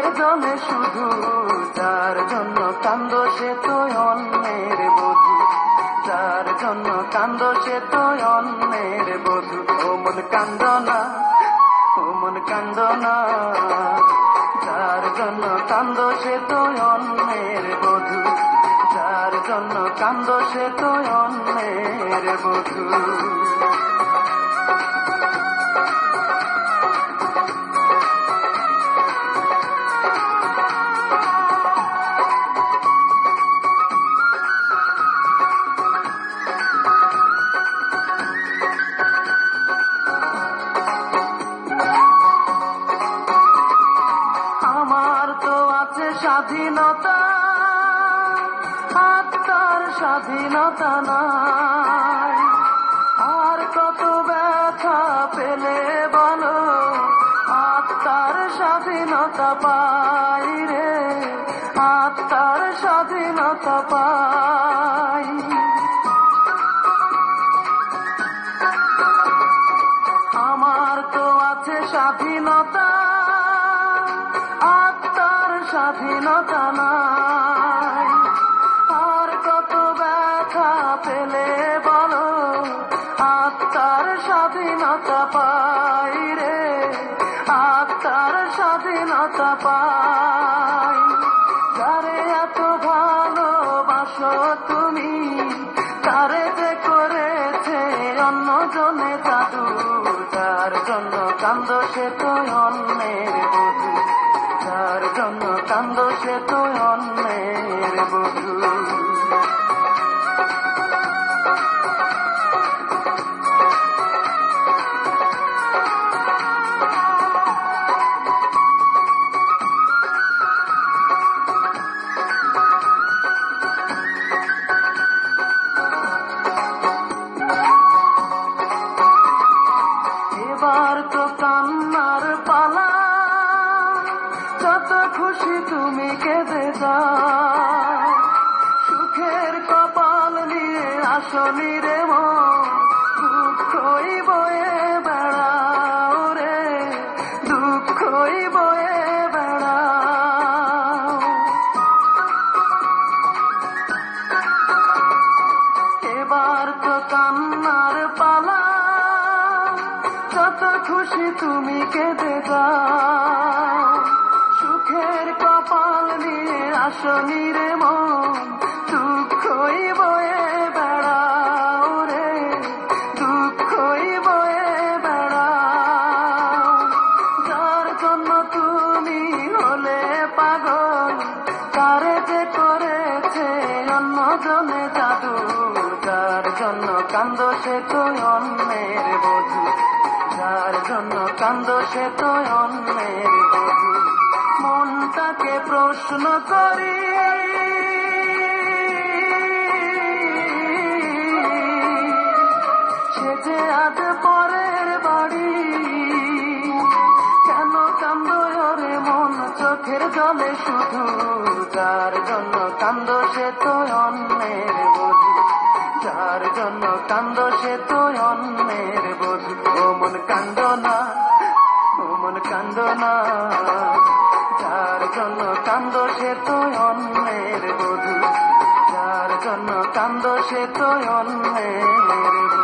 চোখের জলে শুধু, যার জন্য কান্দো সে তো অন্যের বধূ, যার জন্য কান্দো সে তো অন্যের বধূ। ও মন কান্দো না, ও মন কান্দো না, যার জন্য কান্দো সে তো অন্যের বধূ, যার জন্য কান্দো সে তো অন্যের বধূ। স্বাধীনতা, আত্মার স্বাধীনতা নাই, আর কত ব্যথা পেলে বলো আত্মার স্বাধীনতা পাই রে, আত্মার স্বাধীনতা পাই। আমার তো আছে স্বাধীনতা, স্বাধীনতা নাই, আর কত ব্যথা পেলে বলো আত্মার স্বাধীনতা পাই রে, আত্মার স্বাধীনতা পাই। যারে এত ভালোবাসো তুমি, তারে যে করেছে অন্যজনে জাদু, যার জন্য কান্দো সে তো অন্যের বধূ, যার জন্য কান্দো সে তো অন্যের বধূ। এবার তো কান্নার পালা, যত খুশি তুমি কেঁদে যাও, সুখের কপাল নিয়ে আসনি রে মন, দুঃখই বয়ে বেড়াও রে, দুঃখই বয়ে বেড়াও। এবার তো কান্নার পালা, যত খুশি তুমি কেঁদে যাও, সুখের কপাল নিয়ে আসনি রে মন, দুঃখই বয়ে বেড়াও রে, দুঃখই বয়ে বেড়াও। যার জন্য তুমি হলে পাগল, তারে যে করেছে অন্যজনে জাদু, যার জন্য কান্দো সে তো অন্যের বধূ, যার জন্য কান্দো সে তো অন্যের বধূ। মনটাকে প্রশ্ন করি, সে যে আজ পরের বাড়ি, কেন কান্দো রে মন চোখের জলে শুধু, যার জন্য কান্দো সে তো অন্যের বধূ, যার জন্য কান্দো সে তো অন্যের বধূ। ও মন কান্দো না, ও মন কান্দো না, যার জন্য কান্দো সে তো অন্যের বধূ, যার জন্য কান্দো সে তো অন্যের বধূ।